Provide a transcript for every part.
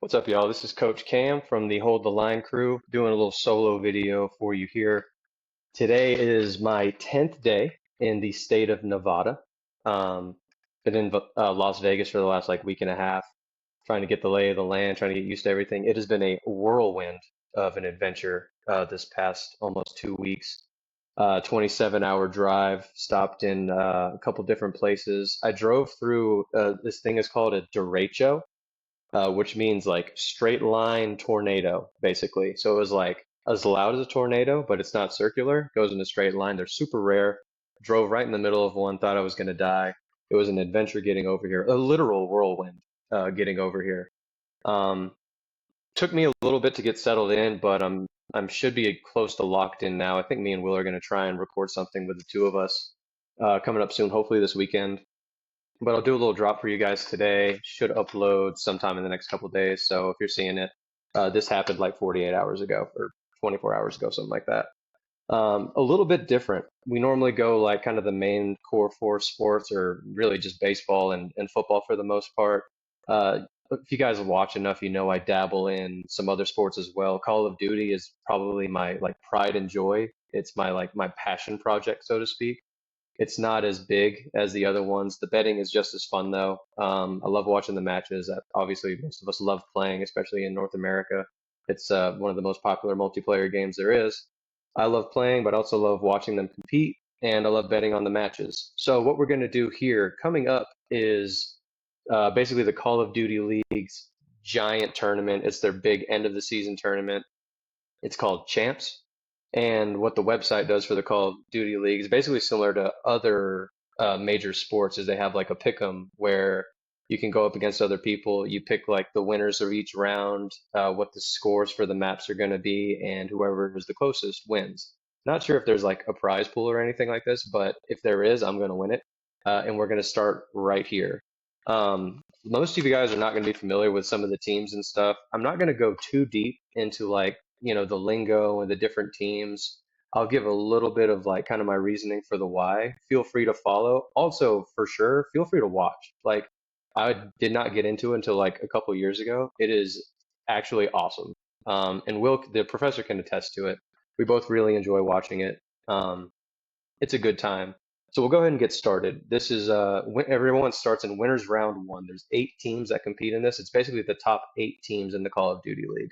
What's up, y'all? This is Coach Cam from the Hold the Line crew doing a little solo video for you here. Today is my 10th day in the state of Nevada. Um, been in Las Vegas for the last like week and a half, trying to get the lay of the land, trying to get used to everything. It has been a whirlwind of an adventure this past almost 2 weeks. 27-hour drive, stopped in a couple different places. I drove through this thing is called a derecho, which means like straight line tornado, basically. So it was like as loud as a tornado, but it's not circular, goes in a straight line. They're super rare. Drove right in the middle of one, thought I was going to die. It was an adventure getting over here, a literal whirlwind getting over here. Um, Took me a little bit to get settled in, but I'm should be close to locked in now. I think me and Will are going to try and record something with the two of us coming up soon, hopefully this weekend. But I'll do a little drop for you guys today. Should upload sometime in the next couple of days. So if you're seeing it, this happened like 48 hours ago or 24 hours ago, something like that. A little bit different. We normally go like kind of the main core four sports, or really just baseball and football for the most part. If you guys watch enough, you know I dabble in some other sports as well. Call of Duty is probably my like pride and joy. It's my like my passion project, so to speak. It's not as big as the other ones. The betting is just as fun though. I love watching the matches. Obviously, most of us love playing, especially in North America. It's one of the most popular multiplayer games there is. I love playing, but I also love watching them compete, and I love betting on the matches. So what we're going to do here coming up is basically the Call of Duty League's giant tournament. It's their big end of the season tournament. It's called Champs. And what the website does for the Call of Duty League is basically similar to other major sports, is they have like a pick 'em where you can go up against other people. You pick like the winners of each round, what the scores for the maps are going to be, and whoever is the closest wins. Not sure if there's like a prize pool or anything like this, but if there is, I'm going to win it. And we're going to start right here. Most of you guys are not going to be familiar with some of the teams and stuff. I'm not going to go too deep into like, the lingo and the different teams. I'll give a little bit of like kind of my reasoning for the why. Feel free to follow. Also, for sure, feel free to watch. Like, I did not get into it until like a couple years ago. It is actually awesome. And Will, the professor, can attest to it. We both really enjoy watching it. Um, it's a good time. So we'll go ahead and get started. This is everyone starts in winners round one. There's 8 teams that compete in this. It's basically the top 8 teams in the Call of Duty League.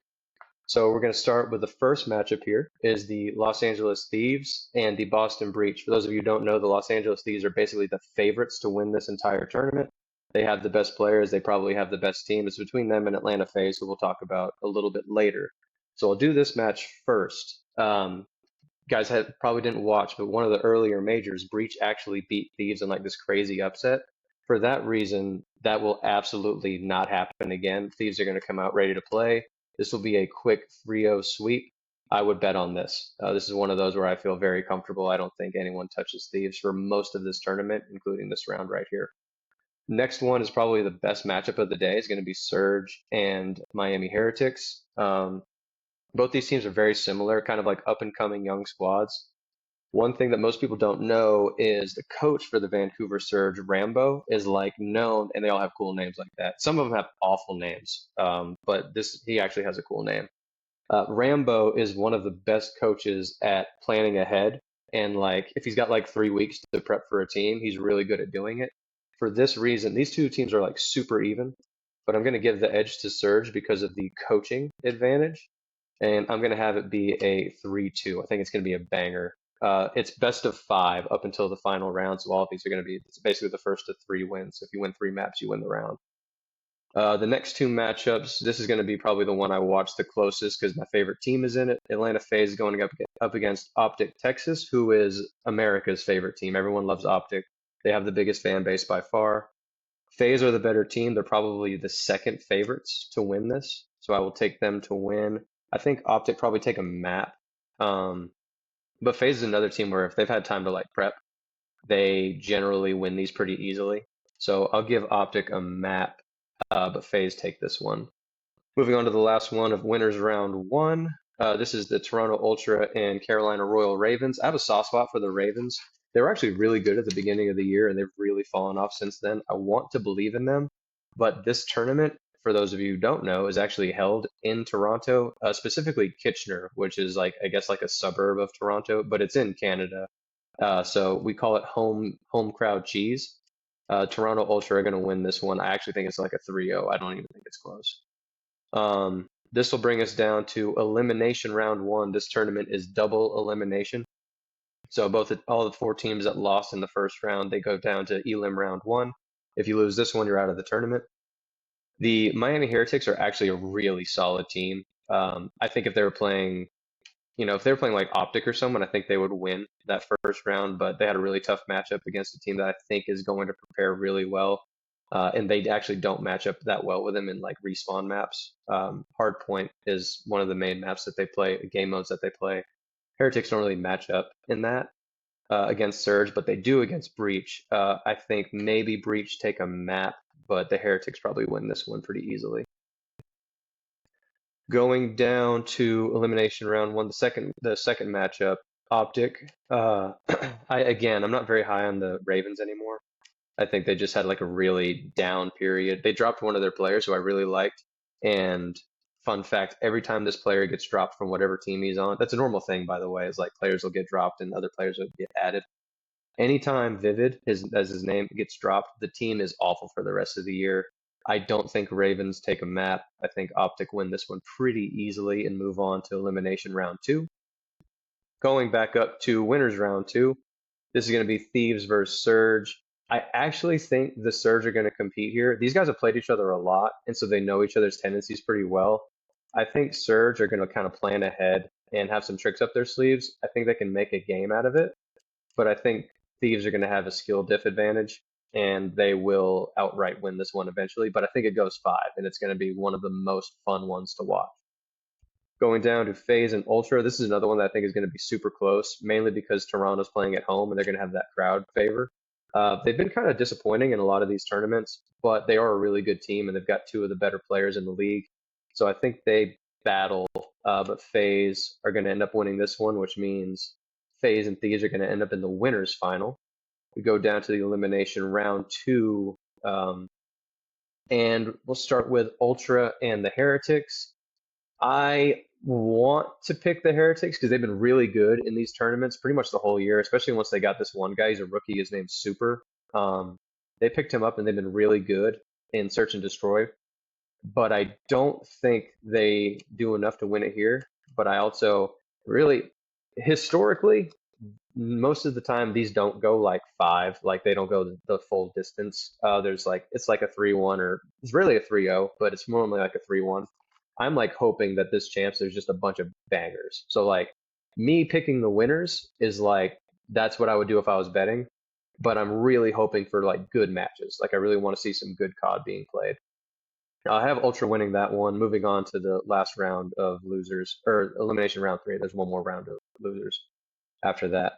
So we're going to start with the first matchup here is the Los Angeles Thieves and the Boston Breach. For those of you who don't know, the Los Angeles Thieves are basically the favorites to win this entire tournament. They have the best players. They probably have the best team. It's between them and Atlanta FaZe, who we'll talk about a little bit later. So I'll do this match first. Guys probably didn't watch, but one of the earlier majors, Breach actually beat Thieves in like this crazy upset. For that reason, that will absolutely not happen again. Thieves are going to come out ready to play. This will be a quick 3-0 sweep. I would bet on this. This is one of those where I feel very comfortable. I don't think anyone touches Thieves for most of this tournament, including this round right here. Next one is probably the best matchup of the day. It's going to be Surge and Miami Heretics. Both these teams are very similar, kind of like up and coming young squads. One thing that most people don't know is the coach for the Vancouver Surge, Rambo, is like known, and they all have cool names like that. Some of them have awful names, but he actually has a cool name. Rambo is one of the best coaches at planning ahead, and like if he's got like 3 weeks to prep for a team, he's really good at doing it. For this reason, these two teams are like super even, but I'm going to give the edge to Surge because of the coaching advantage, and I'm going to have it be a 3-2. I think it's going to be a banger. It's best of 5 up until the final round, so all of these are going to be it's basically the first of 3 wins. So if you win 3 maps, you win the round. The next 2 matchups, this is going to be probably the one I watch the closest because my favorite team is in it. Atlanta FaZe is going up against Optic Texas, who is America's favorite team. Everyone loves Optic. They have the biggest fan base by far. FaZe are the better team. They're probably the second favorites to win this, so I will take them to win. I think Optic probably take a map. But FaZe is another team where if they've had time to like prep, they generally win these pretty easily. So I'll give Optic a map, but FaZe take this one. Moving on to the last one of winners round one. This is the Toronto Ultra and Carolina Royal Ravens. I have a soft spot for the Ravens. They were actually really good at the beginning of the year, and they've really fallen off since then. I want to believe in them, but this tournament for those of you who don't know, is actually held in Toronto, specifically Kitchener, which is like I guess like a suburb of Toronto, but it's in Canada. So we call it home crowd cheese. Toronto Ultra are going to win this one. I actually think it's like a 3-0. I don't even think it's close. This will bring us down to elimination round one. This tournament is double elimination. So all the four teams that lost in the first round, they go down to elim round one. If you lose this one, you're out of the tournament. The Miami Heretics are actually a really solid team. I think if they were playing, if they were playing like Optic or someone, I think they would win that first round. But they had a really tough matchup against a team that I think is going to prepare really well. And they actually don't match up that well with them in like respawn maps. Hardpoint is one of the main maps that they play, game modes that they play. Heretics don't really match up in that against Surge, but they do against Breach. I think maybe Breach take a map, but the Heretics probably win this one pretty easily. Going down to elimination round one, the second matchup, Optic. I'm not very high on the Ravens anymore. I think they just had like a really down period. They dropped one of their players who I really liked, and fun fact, every time this player gets dropped from whatever team he's on, that's a normal thing, by the way, is like players will get dropped and other players will get added. Anytime Vivid, as his name, gets dropped, the team is awful for the rest of the year. I don't think Ravens take a map. I think Optic win this one pretty easily and move on to elimination round two. Going back up to winners round two, this is going to be Thieves versus Surge. I actually think the Surge are going to compete here. These guys have played each other a lot, and so they know each other's tendencies pretty well. I think Surge are going to kind of plan ahead and have some tricks up their sleeves. I think they can make a game out of it, but I think Thieves are going to have a skill diff advantage, and they will outright win this one eventually. But I think it goes 5, and it's going to be one of the most fun ones to watch. Going down to FaZe and Ultra, this is another one that I think is going to be super close, mainly because Toronto's playing at home and they're going to have that crowd favor. They've been kind of disappointing in a lot of these tournaments, but they are a really good team and they've got two of the better players in the league. So I think they battle, but FaZe are going to end up winning this one, which means FaZe and Thieves are going to end up in the winners final. We go down to the elimination round two, and we'll start with Ultra and the Heretics. I want to pick the Heretics because they've been really good in these tournaments pretty much the whole year, especially once they got this one guy. He's a rookie. His name's Super. They picked him up and they've been really good in Search and Destroy. But I don't think they do enough to win it here. But I also really, historically, most of the time these don't go like 5, like they don't go the full distance. It's like a 3-1 or it's really a 3-0, but it's normally like a 3-1. I'm like hoping that this champs there's just a bunch of bangers. So like me picking the winners is like that's what I would do if I was betting, but I'm really hoping for like good matches. Like I really want to see some good COD being played. I have Ultra winning that one, moving on to the last round of losers or elimination round 3. There's one more round of losers after that.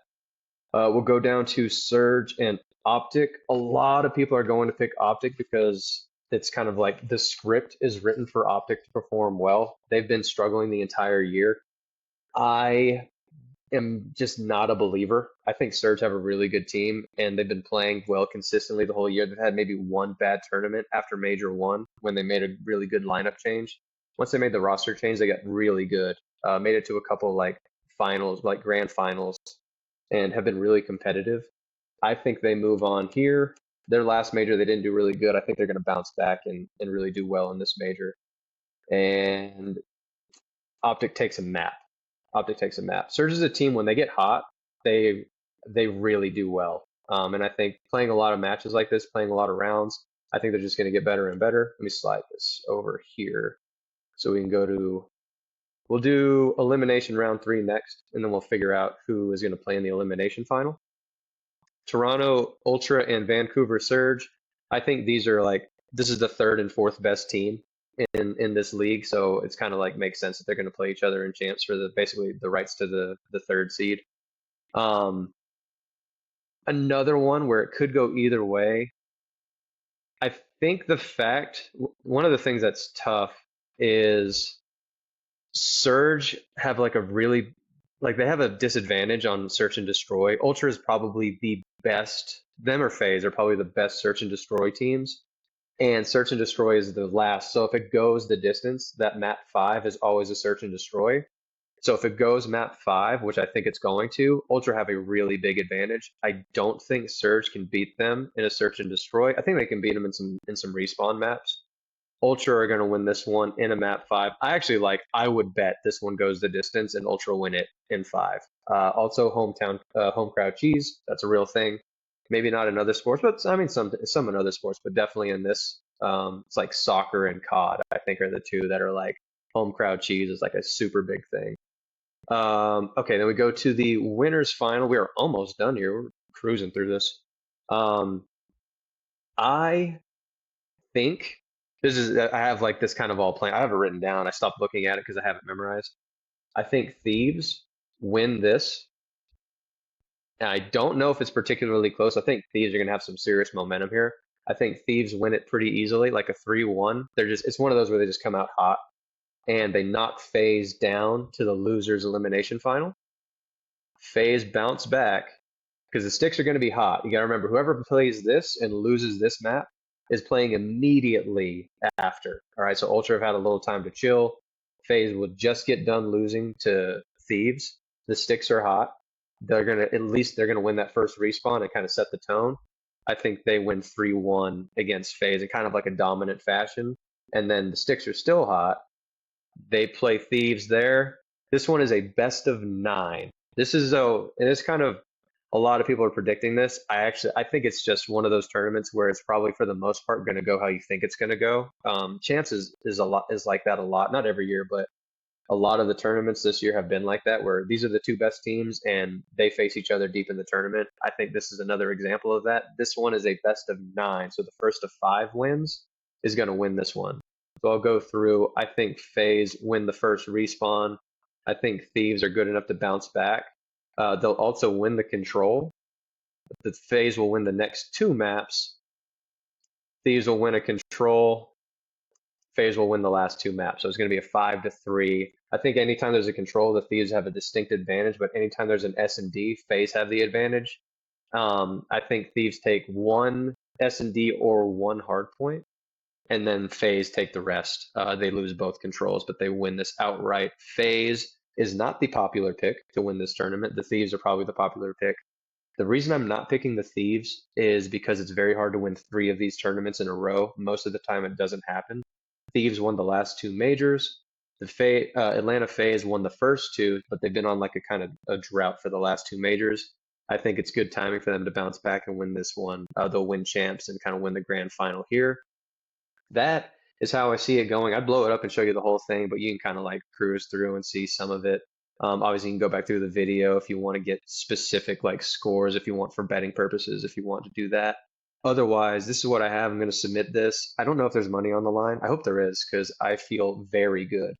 We'll go down to Surge and Optic. A lot of people are going to pick Optic because it's kind of like the script is written for Optic to perform well. They've been struggling the entire year. I am just not a believer. I think Surge have a really good team and they've been playing well consistently the whole year. They've had maybe one bad tournament after Major 1 when they made a really good lineup change. Once they made the roster change, they got really good. Made it to a couple like finals, like grand finals, and have been really competitive. I think they move on here. Their last major, they didn't do really good. I think they're going to bounce back and really do well in this major. And Optic takes a map. Optic takes a map. Surge is a team, when they get hot, they really do well. And I think playing a lot of matches like this, playing a lot of rounds, I think they're just going to get better and better. Let me slide this over here so we can go to, we'll do elimination round 3 next, and then we'll figure out who is going to play in the elimination final. Toronto Ultra and Vancouver Surge. I think these are like this is the 3rd and 4th best team in this league, so it's kind of like makes sense that they're going to play each other in champs for basically the rights to the 3rd seed. Another one where it could go either way. I think one of the things that's tough is Surge have like they have a disadvantage on search and destroy. Ultra is probably the best. Them or FaZe are probably the best search and destroy teams. and search and destroy is the last. So if it goes the distance, that map 5 is always a search and destroy. So if it goes map 5, which I think it's going to, Ultra have a really big advantage. I don't think Surge can beat them in a search and destroy. I think they can beat them in some respawn maps. Ultra are going to win this one in a map 5. I would bet this one goes the distance and Ultra win it in 5. Also, home crowd cheese. That's a real thing. Maybe not in other sports, but I mean, some in other sports, but definitely in this. It's like soccer and COD, I think, are the two that are like home crowd cheese is like a super big thing. Okay, then we go to the winners final. We are almost done here. We're cruising through this. I think I have like this kind of all planned. I have it written down. I stopped looking at it because I haven't memorized. I think Thieves win this. And I don't know if it's particularly close. I think Thieves are going to have some serious momentum here. I think Thieves win it pretty easily, like a 3-1. It's one of those where they just come out hot and they knock FaZe down to the losers elimination final. FaZe bounce back because the sticks are going to be hot. You got to remember, whoever plays this and loses this map is playing immediately after. All right, so Ultra have had a little time to chill. FaZe will just get done losing to Thieves. The sticks are hot. They're gonna win that first respawn and kind of set the tone. I think they win 3-1 against FaZe in kind of like a dominant fashion. And then the sticks are still hot. They play Thieves there. This one is a best of 9. This is and it's kind of a lot of people are predicting this. I think it's just one of those tournaments where it's probably for the most part going to go how you think it's going to go. Champs is like that a lot, not every year, but a lot of the tournaments this year have been like that, where these are the two best teams and they face each other deep in the tournament. I think this is another example of that. This one is a best of 9, so the first of 5 wins is going to win this one. So I'll go through. I think FaZe win the first respawn. I think Thieves are good enough to bounce back. They'll also win the control. The FaZe will win the next 2 maps. Thieves will win a control. FaZe will win the last 2 maps. So it's going to be a 5-3. I think anytime there's a control, the Thieves have a distinct advantage, but anytime there's an S&D, FaZe have the advantage. I think Thieves take 1 S&D or 1 hard point, and then FaZe take the rest. They lose both controls, but they win this outright. FaZe is not the popular pick to win this tournament. The Thieves are probably the popular pick. The reason I'm not picking the Thieves is because it's very hard to win 3 of these tournaments in a row. Most of the time, it doesn't happen. Thieves won the last 2 majors. The Atlanta FaZe won the first 2, but they've been on like a kind of a drought for the last 2 majors. I think it's good timing for them to bounce back and win this one. They'll win champs and kind of win the grand final here. That is how I see it going. I'd blow it up and show you the whole thing, but you can kind of like cruise through and see some of it. Obviously, you can go back through the video if you want to get specific like scores, if you want for betting purposes, if you want to do that. Otherwise, this is what I have. I'm going to submit this. I don't know if there's money on the line. I hope there is because I feel very good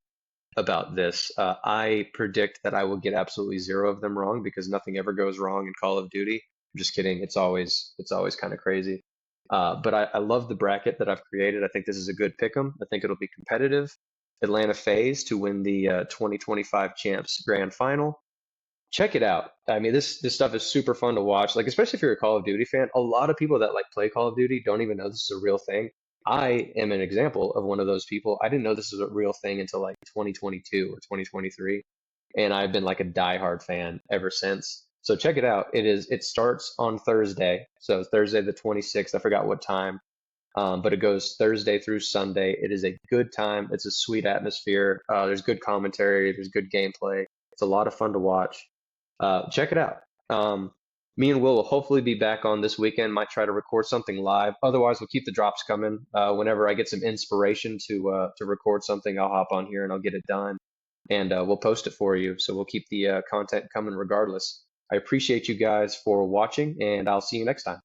about this. I predict that I will get absolutely 0 of them wrong because nothing ever goes wrong in Call of Duty. I'm just kidding. It's always kind of crazy. But I love the bracket that I've created. I think this is a good pick 'em. I think it'll be competitive. Atlanta FaZe to win the 2025 Champs Grand Final. Check it out. I mean, this stuff is super fun to watch. Like, especially if you're a Call of Duty fan, a lot of people that like play Call of Duty don't even know this is a real thing. I am an example of one of those people. I didn't know this was a real thing until like 2022 or 2023, and I've been like a diehard fan ever since. So check it out. It starts on Thursday, so Thursday the 26th. I forgot what time, but it goes Thursday through Sunday. It is a good time. It's a sweet atmosphere. There's good commentary. There's good gameplay. It's a lot of fun to watch. Check it out. Me and Will hopefully be back on this weekend. Might try to record something live. Otherwise, we'll keep the drops coming. Whenever I get some inspiration to record something, I'll hop on here and I'll get it done, and we'll post it for you. So we'll keep the content coming regardless. I appreciate you guys for watching, and I'll see you next time.